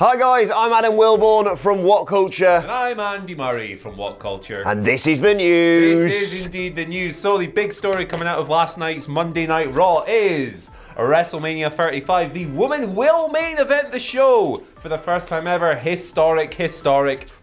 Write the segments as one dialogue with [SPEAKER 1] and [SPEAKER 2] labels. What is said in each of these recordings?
[SPEAKER 1] Hi guys, I'm Adam Wilborn from WhatCulture.
[SPEAKER 2] And I'm Andy Murray from WhatCulture.
[SPEAKER 1] And this is the news.
[SPEAKER 2] This is indeed the news. So the big story coming out of last night's Monday Night Raw is WrestleMania 35. The women will main event the show for the first time ever. Historic,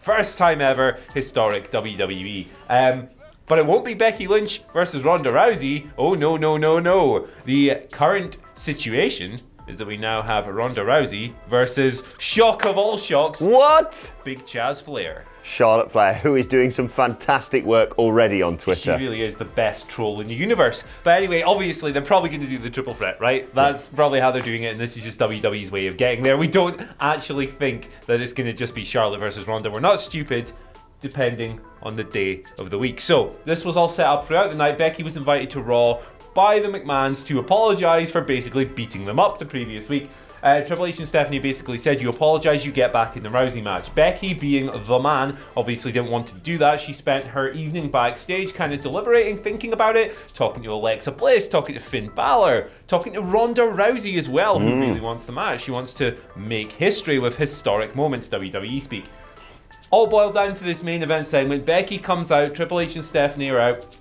[SPEAKER 2] first time ever, historic WWE. But it won't be Becky Lynch versus Ronda Rousey. Oh no, no, no, no. The current situation is that we now have Ronda Rousey versus, shock of all shocks,
[SPEAKER 1] what?
[SPEAKER 2] Big Chaz Flair.
[SPEAKER 1] Charlotte Flair, who is doing some fantastic work already on Twitter.
[SPEAKER 2] She really is the best troll in the universe. But anyway, obviously, they're probably going to do the triple threat, right? That's probably how they're doing it, and this is just WWE's way of getting there. We don't actually think that it's going to just be Charlotte versus Ronda. We're not stupid, depending on the day of the week. So, this was all set up throughout the night. Becky was invited to Raw by the McMahons to apologise for basically beating them up the previous week. Triple H and Stephanie basically said, you apologise, you get back in the Rousey match. Becky, being the man, obviously didn't want to do that. She spent her evening backstage kind of deliberating, thinking about it, talking to Alexa Bliss, talking to Finn Balor, talking to Ronda Rousey as well, who really wants the match. She wants to make history with historic moments, WWE speak. All boiled down to this main event segment. Becky comes out, Triple H and Stephanie are out.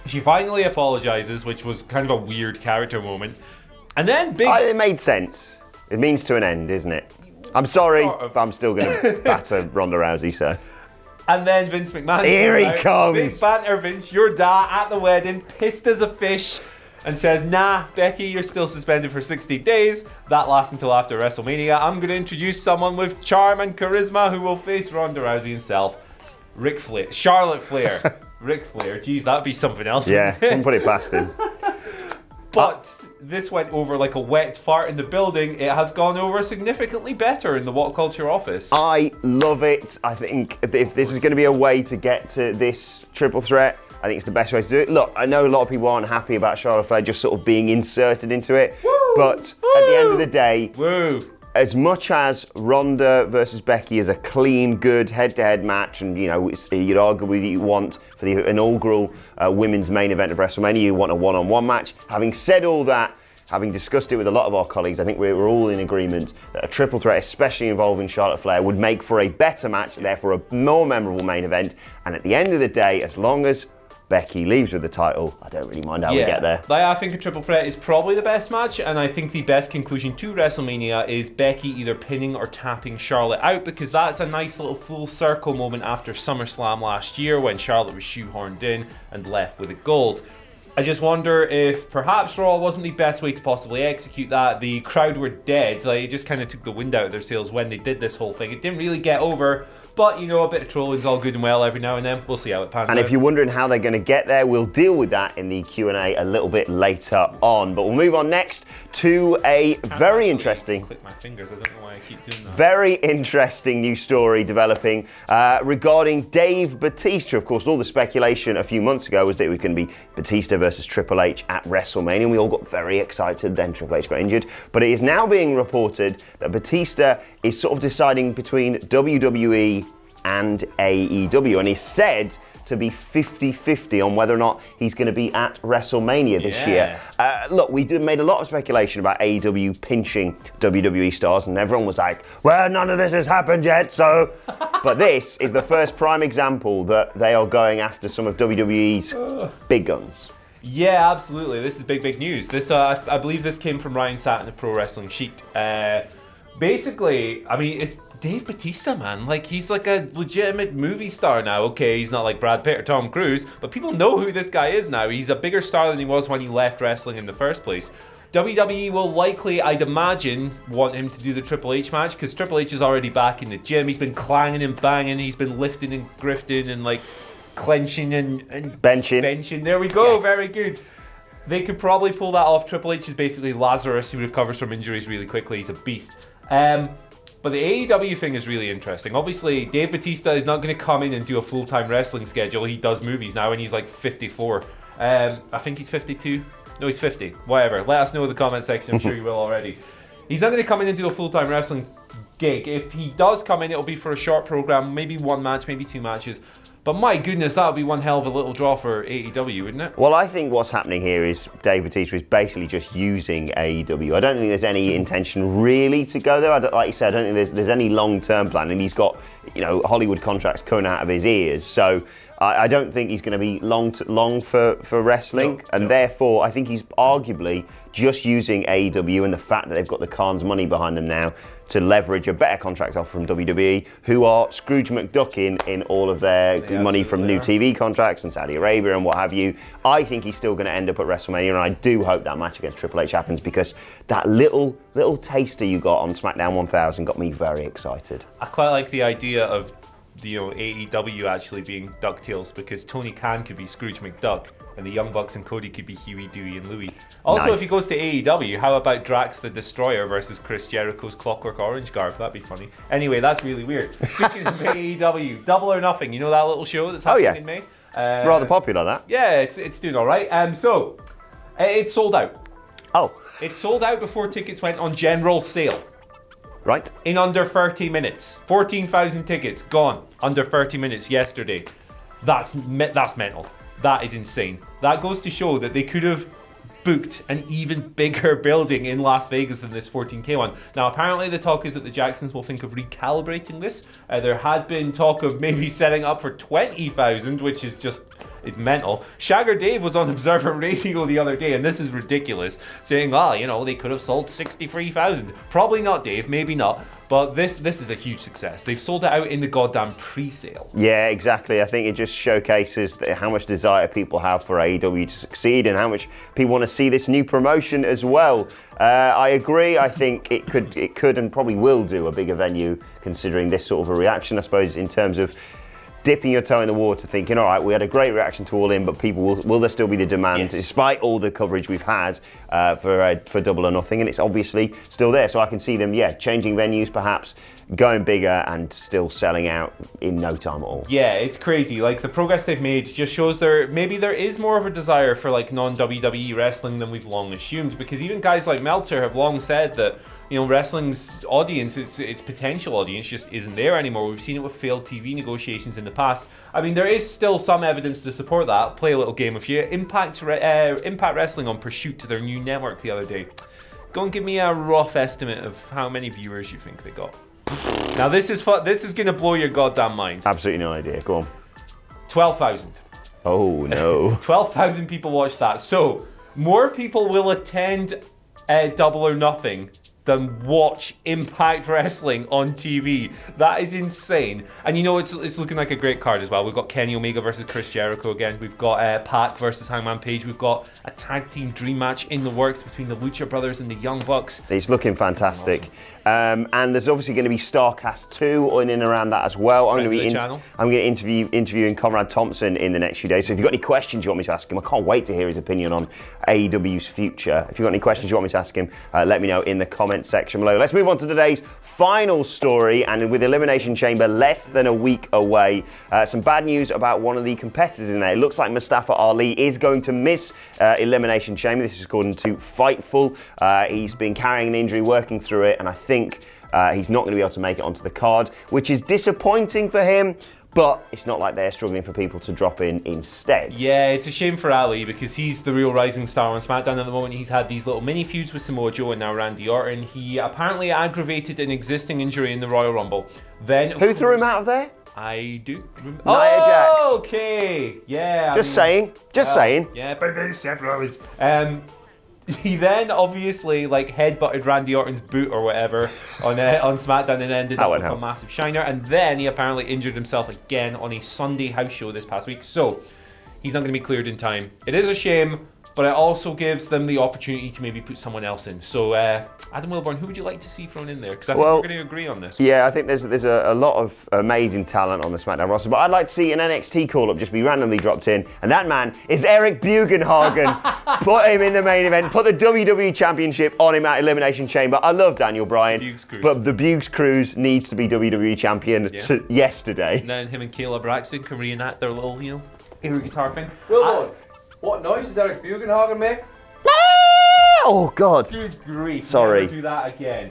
[SPEAKER 2] She finally apologises, which was kind of a weird character moment. And then
[SPEAKER 1] it made sense. It means to an end, isn't it? I'm sorry, but I'm still going to batter Ronda Rousey, so.
[SPEAKER 2] And then Vince McMahon.
[SPEAKER 1] Here he comes.
[SPEAKER 2] Big banter Vince, your dad at the wedding, pissed as a fish, and says, nah, Becky, you're still suspended for 60 days. That lasts until after WrestleMania. I'm going to introduce someone with charm and charisma who will face Ronda Rousey himself. Charlotte Flair. Ric Flair. Geez, that'd be something else.
[SPEAKER 1] Yeah, couldn't put it past him.
[SPEAKER 2] But this went over like a wet fart in the building. It has gone over significantly better in the WhatCulture office.
[SPEAKER 1] I love it. I think if this is going to be a way to get to this triple threat, I think it's the best way to do it. Look, I know a lot of people aren't happy about Charlotte Flair just sort of being inserted into it. Woo! But at the end of the day, as much as Ronda versus Becky is a clean, good head-to-head match, and you know, you'd argue that you want for the inaugural women's main event of WrestleMania, you want a one-on-one match. Having said all that, having discussed it with a lot of our colleagues, I think we're all in agreement that a triple threat, especially involving Charlotte Flair, would make for a better match, therefore a more memorable main event. And at the end of the day, as long as Becky leaves with the title, I don't really mind how we get there.
[SPEAKER 2] I think a triple threat is probably the best match, and I think the best conclusion to WrestleMania is Becky either pinning or tapping Charlotte out, because that's a nice little full circle moment after SummerSlam last year when Charlotte was shoehorned in and left with the gold. I just wonder if perhaps Raw wasn't the best way to possibly execute that. The crowd were dead. It just kind of took the wind out of their sails when they did this whole thing. It didn't really get over. But, you know, a bit of trolling's all good and well every now and then. We'll see how it pans out.
[SPEAKER 1] And if you're wondering how they're going to get there, we'll deal with that in the Q&A a little bit later on. But we'll move on next to a very interesting...
[SPEAKER 2] click my fingers, I don't know why I keep doing that.
[SPEAKER 1] Very interesting new story developing regarding Dave Bautista. Of course, all the speculation a few months ago was that it was going to be Batista versus Triple H at WrestleMania, and we all got very excited. Then Triple H got injured. But it is now being reported that Batista is sort of deciding between WWE and AEW, and he's said to be 50-50 on whether or not he's going to be at WrestleMania this year. Look, we made a lot of speculation about AEW pinching WWE stars, and everyone was like, well, none of this has happened yet, so... But this is the first prime example that they are going after some of WWE's big guns.
[SPEAKER 2] Yeah, absolutely. This is big news. This, I believe this came from Ryan Satin of Pro Wrestling Sheet. Basically, I mean, it's Dave Bautista, man. Like, he's like a legitimate movie star now. Okay, he's not like Brad Pitt or Tom Cruise, but people know who this guy is now. He's a bigger star than he was when he left wrestling in the first place. WWE will likely, I'd imagine, want him to do the Triple H match, because Triple H is already back in the gym. He's been clanging and banging. He's been lifting and grifting and like clenching and benching. There we go. Yes. Very good. They could probably pull that off. Triple H is basically Lazarus who recovers from injuries really quickly. He's a beast. But the AEW thing is really interesting. Obviously, Dave Bautista is not going to come in and do a full-time wrestling schedule. He does movies now, and he's like 54. I think he's 52. No, he's 50. Whatever. Let us know in the comment section. I'm sure you will already. He's not going to come in and do a full-time wrestling gig. If he does come in, it'll be for a short program, maybe one match, maybe two matches. But my goodness, that would be one hell of a little draw for AEW, wouldn't it?
[SPEAKER 1] Well, I think what's happening here is Dave Bautista is basically just using AEW. I don't think there's any intention really to go there. Like you said, I don't think there's any long-term plan, and he's got, you know, Hollywood contracts coming out of his ears. So I don't think he's going to be long for wrestling, and therefore I think he's arguably just using AEW and the fact that they've got the Khan's money behind them now to leverage a better contract offer from WWE, who are Scrooge McDucking in all of their money from new TV contracts and Saudi Arabia and what have you. I think he's still going to end up at WrestleMania, and I do hope that match against Triple H happens, because that little taster you got on SmackDown 1000 got me very excited.
[SPEAKER 2] I quite like the idea of, you know, AEW actually being DuckTales, because Tony Khan could be Scrooge McDuck and the Young Bucks and Cody could be Huey, Dewey and Louie. Also, if he goes to AEW, how about Drax the Destroyer versus Chris Jericho's Clockwork Orange garb? That'd be funny. Anyway, that's really weird. Speaking of AEW, Double or Nothing, you know that little show that's happening in May?
[SPEAKER 1] Rather popular, that.
[SPEAKER 2] Yeah, it's doing all right. So, it's sold out.
[SPEAKER 1] Oh.
[SPEAKER 2] It's sold out before tickets went on general sale.
[SPEAKER 1] Right.
[SPEAKER 2] In under 30 minutes. 14,000 tickets gone under 30 minutes yesterday. That's mental. That is insane. That goes to show that they could have booked an even bigger building in Las Vegas than this 14K one. Now, apparently the talk is that the Jacksons will think of recalibrating this. There had been talk of maybe setting up for 20,000, which is mental. Shagger Dave was on Observer Radio the other day, and this is ridiculous, saying, well, you know, they could have sold 63,000. Probably not, Dave, maybe not. But this is a huge success. They've sold it out in the goddamn pre-sale.
[SPEAKER 1] Yeah, exactly. I think it just showcases how much desire people have for AEW to succeed and how much people want to see this new promotion as well. I agree. I think it could and probably will do a bigger venue, considering this sort of a reaction, I suppose, in terms of dipping your toe in the water, thinking, all right, we had a great reaction to All In, but people will there still be the demand, despite all the coverage we've had for Double or Nothing, and it's obviously still there. So I can see them, changing venues, perhaps going bigger, and still selling out in no time at all. Yeah,
[SPEAKER 2] it's crazy. Like, the progress they've made just shows maybe there is more of a desire for like non-WWE wrestling than we've long assumed, because even guys like Meltzer have long said that, you know, wrestling's audience, its potential audience just isn't there anymore. We've seen it with failed TV negotiations in the past. I mean, there is still some evidence to support that. Play a little game with you. Impact Wrestling on Pursuit to their new network the other day. Go and give me a rough estimate of how many viewers you think they got. Now, this is going to blow your goddamn mind.
[SPEAKER 1] Absolutely no idea. Go on.
[SPEAKER 2] 12,000.
[SPEAKER 1] Oh, no.
[SPEAKER 2] 12,000 people watched that. So, more people will attend Double or Nothing than watch Impact Wrestling on TV. That is insane. And you know, it's looking like a great card as well. We've got Kenny Omega versus Chris Jericho again. We've got Pac versus Hangman Page. We've got a tag team dream match in the works between the Lucha Brothers and the Young Bucks.
[SPEAKER 1] It's looking fantastic. Awesome. And there's obviously going to be Starcast 2 in and around that as well. I'm going to be interviewing Conrad Thompson in the next few days. So if you've got any questions you want me to ask him, I can't wait to hear his opinion on AEW's future. If you've got any questions you want me to ask him, let me know in the comments section below. Let's move on to today's final story, and with Elimination Chamber less than a week away, some bad news about one of the competitors in there. It looks like Mustafa Ali is going to miss Elimination Chamber. This is according to Fightful. He's been carrying an injury, working through it, and I think he's not going to be able to make it onto the card, which is disappointing for him. But it's not like they're struggling for people to drop in instead. Yeah,
[SPEAKER 2] it's a shame for Ali, because he's the real rising star on SmackDown at the moment. He's had these little mini feuds with Samoa Joe and now Randy Orton. He apparently aggravated an existing injury in the Royal Rumble. Then
[SPEAKER 1] who threw him out of there?
[SPEAKER 2] I do.
[SPEAKER 1] Nia Jax.
[SPEAKER 2] Okay. Yeah.
[SPEAKER 1] Just saying.
[SPEAKER 2] Yeah, but then Seth Rollins. He then obviously like headbutted Randy Orton's boot or whatever on SmackDown and ended up with a massive shiner. And then he apparently injured himself again on a Sunday house show this past week. So he's not going to be cleared in time. It is a shame, but it also gives them the opportunity to maybe put someone else in. So Adam Wilborn, who would you like to see thrown in there? Because I think we're going to agree on this.
[SPEAKER 1] Yeah, I think there's a lot of amazing talent on the SmackDown roster, but I'd like to see an NXT call-up just be randomly dropped in, and that man is Eric Bugenhagen. Put him in the main event, put the WWE Championship on him at Elimination Chamber. I love Daniel Bryan, but the Bugs Cruise needs to be WWE Champion yesterday.
[SPEAKER 2] And then him and Caleb Braxton can reenact their little, you know, air guitar thing.
[SPEAKER 3] Well, what noise does Eric Bugenhagen make?
[SPEAKER 1] Oh God!
[SPEAKER 2] Good grief!
[SPEAKER 1] Sorry.
[SPEAKER 2] Never do that again.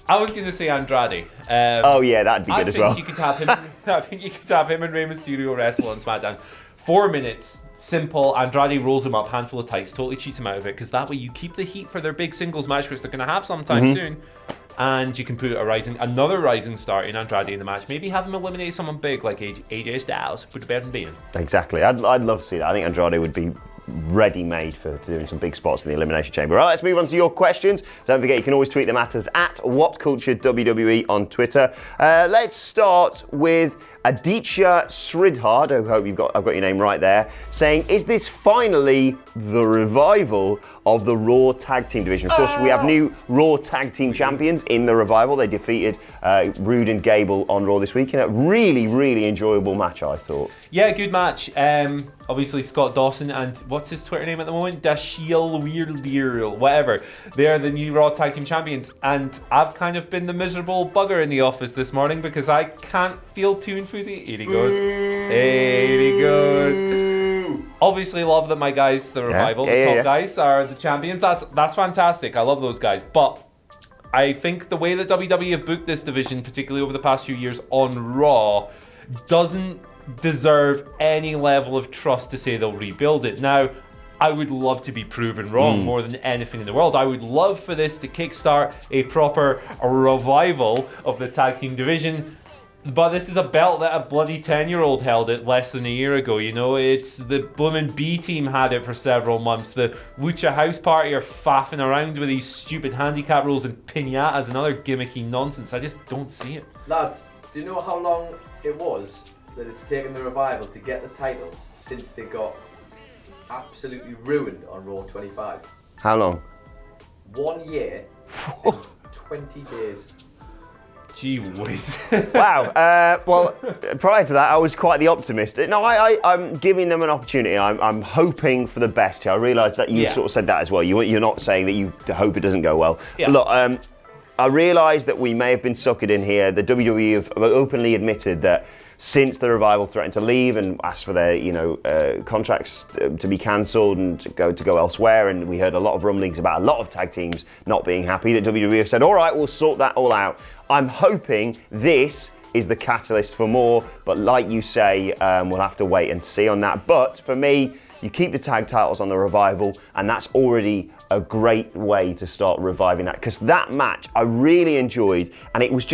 [SPEAKER 2] I was going to say Andrade.
[SPEAKER 1] Oh yeah, that'd be good as well.
[SPEAKER 2] You could have him. I think you could have him and Rey Mysterio wrestle on SmackDown. 4 minutes, simple. Andrade rolls him up, handful of tights, totally cheats him out of it, because that way you keep the heat for their big singles match, which they're going to have sometime soon. And you can put another rising star in Andrade in the match. Maybe have him eliminate someone big like AJ Styles. Put the bed in being.
[SPEAKER 1] Exactly. I'd love to see that. I think Andrade would be ready-made for doing some big spots in the Elimination Chamber. All right, let's move on to your questions. Don't forget, you can always tweet them at us at WhatCultureWWE on Twitter. Let's start with Aditya Sridhar. I hope I've got your name right there. Saying, is this finally the revival of the Raw Tag Team division? Of course, we have new Raw Tag Team champions in the revival. They defeated Rude and Gable on Raw this week in a really, really enjoyable match, I thought.
[SPEAKER 2] Yeah, good match. Obviously, Scott Dawson and what's his Twitter name at the moment? Dashiell Weird, whatever. They're the new Raw Tag Team champions, and I've kind of been the miserable bugger in the office this morning because I can't feel too enthusiastic. Here he goes. Here he goes. Obviously, love that my guys, the revival, the top guys, are the champions. That's fantastic. I love those guys, but I think the way that WWE have booked this division, particularly over the past few years on Raw, doesn't deserve any level of trust to say they'll rebuild it. Now, I would love to be proven wrong more than anything in the world. I would love for this to kickstart a proper revival of the tag team division. But this is a belt that a bloody 10-year-old held it less than a year ago, you know? It's the bloomin' B team had it for several months. The Lucha House Party are faffing around with these stupid handicap rules and pinatas and other gimmicky nonsense. I just don't see it.
[SPEAKER 3] Lads, do you know how long it was that it's taken the revival to get the titles since they got absolutely ruined on Raw 25?
[SPEAKER 1] How long?
[SPEAKER 3] 1 year and 20 days.
[SPEAKER 2] Gee whiz.
[SPEAKER 1] Wow. Well, prior to that, I was quite the optimist. No, I'm giving them an opportunity. I'm hoping for the best here. I realise that you sort of said that as well. You're not saying that you hope it doesn't go well. Yeah. Look, I realise that we may have been suckered in here. The WWE have openly admitted that since the revival threatened to leave and asked for their, contracts to be cancelled and to go elsewhere, and we heard a lot of rumblings about a lot of tag teams not being happy, that WWE have said, all right, we'll sort that all out. I'm hoping this is the catalyst for more, but like you say, we'll have to wait and see on that. But for me, you keep the tag titles on the revival, and that's already a great way to start reviving that, because that match I really enjoyed, and it was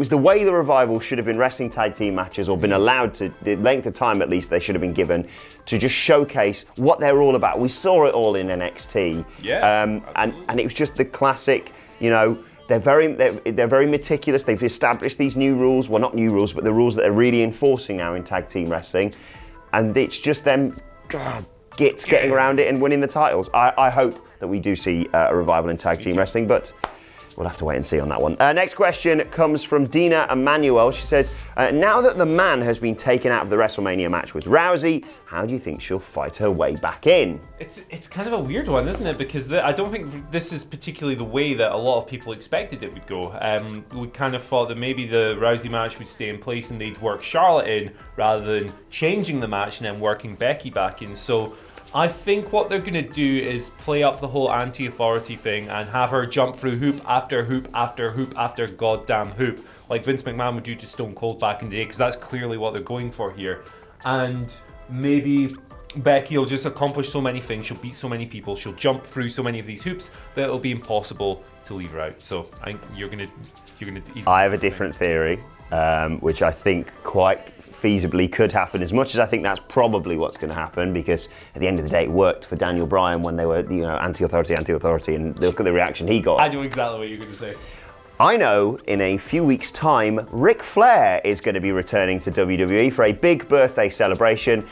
[SPEAKER 1] the way the revival should have been wrestling tag team matches, or been allowed to, the length of time at least they should have been given, to just showcase what they're all about. We saw it all in NXT, and it was just the classic, they're very meticulous. They've established these new rules, well, not new rules, but the rules that they're really enforcing now in tag team wrestling, and it's just them getting around it and winning the titles. I hope that we do see a revival in tag team wrestling, but we'll have to wait and see on that one. Next question comes from Dina Emanuel. She says, now that the man has been taken out of the WrestleMania match with Rousey, how do you think she'll fight her way back in?
[SPEAKER 2] It's kind of a weird one, isn't it? Because I don't think this is particularly the way that a lot of people expected it would go. We kind of thought that maybe the Rousey match would stay in place and they'd work Charlotte in rather than changing the match and then working Becky back in. So I think what they're going to do is play up the whole anti-authority thing and have her jump through hoop after hoop after hoop after goddamn hoop, like Vince McMahon would do to Stone Cold back in the day, because that's clearly what they're going for here. And maybe Becky will just accomplish so many things, she'll beat so many people, she'll jump through so many of these hoops that it'll be impossible to leave her out. So I think you're gonna. I
[SPEAKER 1] have a different theory, which I think quite feasibly could happen, as much as I think that's probably what's going to happen, because at the end of the day it worked for Daniel Bryan when they were anti-authority, and look at the reaction he got.
[SPEAKER 2] I know exactly what you're going to say.
[SPEAKER 1] I know in a few weeks' time, Ric Flair is going to be returning to WWE for a big birthday celebration,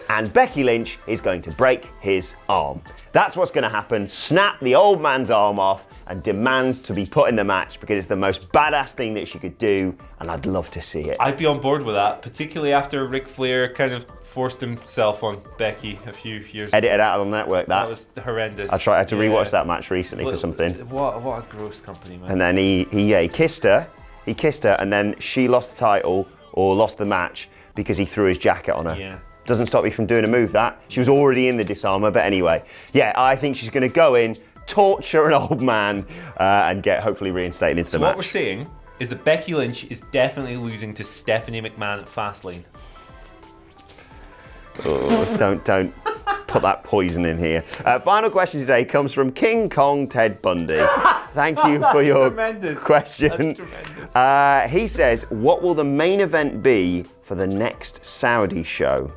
[SPEAKER 1] and Becky Lynch is going to break his arm. That's what's going to happen. Snap the old man's arm off and demand to be put in the match, because it's the most badass thing that she could do, and I'd love to see it.
[SPEAKER 2] I'd be on board with that, particularly after Ric Flair kind of forced himself on Becky a few years ago.
[SPEAKER 1] Edited out on the network, that
[SPEAKER 2] was horrendous.
[SPEAKER 1] I had to rewatch that match recently for something.
[SPEAKER 2] What a gross company, man.
[SPEAKER 1] And then he kissed her, and then she lost the title, or lost the match, because he threw his jacket on her.
[SPEAKER 2] Yeah.
[SPEAKER 1] Doesn't stop me from doing a move, that. She was already in the disarmer, but anyway. Yeah, I think she's going to go in, torture an old man and get hopefully reinstated into the match.
[SPEAKER 2] What we're saying is that Becky Lynch is definitely losing to Stephanie McMahon at Fastlane.
[SPEAKER 1] Oh, don't put that poison in here. Final question today comes from King Kong Ted Bundy. Thank you for your question. He says, what will the main event be for the next Saudi show?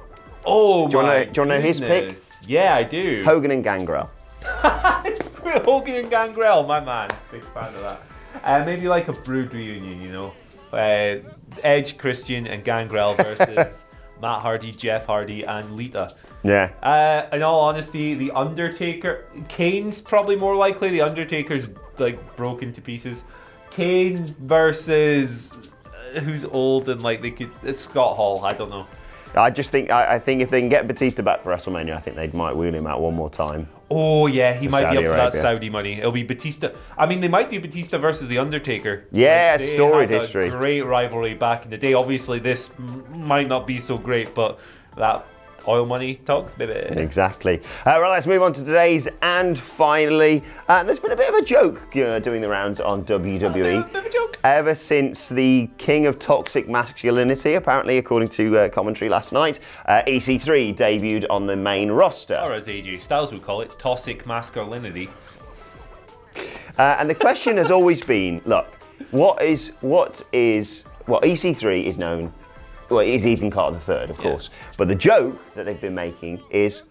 [SPEAKER 2] Oh,
[SPEAKER 1] do you want to know his pick?
[SPEAKER 2] Yeah, I do.
[SPEAKER 1] Hogan and Gangrel.
[SPEAKER 2] Hogan and Gangrel, my man. Big fan of that. Maybe like a Brood reunion, you know. Edge, Christian, and Gangrel versus Matt Hardy, Jeff Hardy, and Lita.
[SPEAKER 1] Yeah.
[SPEAKER 2] In all honesty, The Undertaker, Kane's probably more likely. The Undertaker's like broken to pieces. Kane versus who's old and like it's Scott Hall. I don't know.
[SPEAKER 1] I just think I think if they can get Batista back for WrestleMania, I think they might wheel him out one more time.
[SPEAKER 2] Oh yeah, he might be up for that
[SPEAKER 1] Arabia.
[SPEAKER 2] Saudi money. It'll be Batista. I mean, they might do Batista versus The Undertaker.
[SPEAKER 1] Yeah,
[SPEAKER 2] Like,
[SPEAKER 1] storied
[SPEAKER 2] had a
[SPEAKER 1] history.
[SPEAKER 2] Great rivalry back in the day. Obviously, this might not be so great, but that oil money talks, baby.
[SPEAKER 1] Exactly. Right, let's move on to today's and finally. There's been a bit of a joke doing the rounds on WWE.
[SPEAKER 2] A bit of a joke.
[SPEAKER 1] Ever since the king of toxic masculinity, apparently, according to commentary last night, EC3 debuted on the main roster.
[SPEAKER 2] Or as AJ Styles would call it, toxic masculinity.
[SPEAKER 1] And the question has always been, look, what EC3 is known. Well, it is Ethan Carter III, of course. But the joke that they've been making is,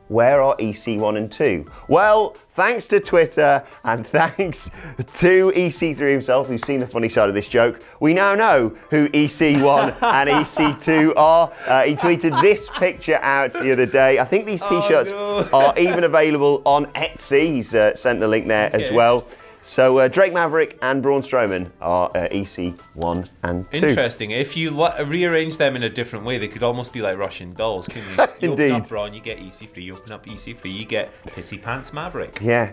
[SPEAKER 1] where are EC1 and 2? Well, thanks to Twitter and thanks to EC3 himself, who's seen the funny side of this joke, we now know who EC1 and EC2 are. He tweeted this picture out the other day. I think these T-shirts are even available on Etsy. He's sent the link there as well. So Drake Maverick and Braun Strowman are EC1 and 2.
[SPEAKER 2] Interesting. If you rearrange them in a different way, they could almost be like Russian dolls, couldn't you? You
[SPEAKER 1] Indeed.
[SPEAKER 2] open up Braun, you get EC3. You open up EC3, you get Pissy Pants Maverick.
[SPEAKER 1] Yeah.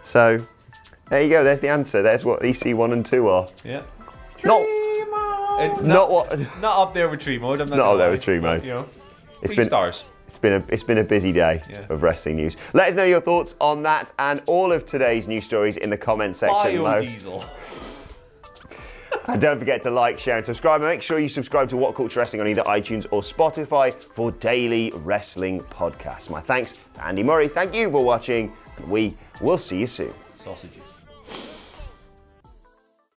[SPEAKER 1] So there you go. There's the answer. There's what EC1 and 2 are.
[SPEAKER 2] Yeah.
[SPEAKER 1] Not,
[SPEAKER 2] It's
[SPEAKER 1] not
[SPEAKER 2] not up there with Tree Mode. I'm not
[SPEAKER 1] Not
[SPEAKER 2] gonna
[SPEAKER 1] up there
[SPEAKER 2] lie,
[SPEAKER 1] with Tree Mode.
[SPEAKER 2] but, you know,
[SPEAKER 1] It's
[SPEAKER 2] 3
[SPEAKER 1] been-
[SPEAKER 2] stars.
[SPEAKER 1] It's been a busy day of wrestling news. Let us know your thoughts on that and all of today's news stories in the comment section below.
[SPEAKER 2] Biodiesel.
[SPEAKER 1] And don't forget to like, share and subscribe. And make sure you subscribe to WhatCulture Wrestling on either iTunes or Spotify for daily wrestling podcasts. My thanks to Andy Murray. Thank you for watching and we will see you soon.
[SPEAKER 2] Sausages.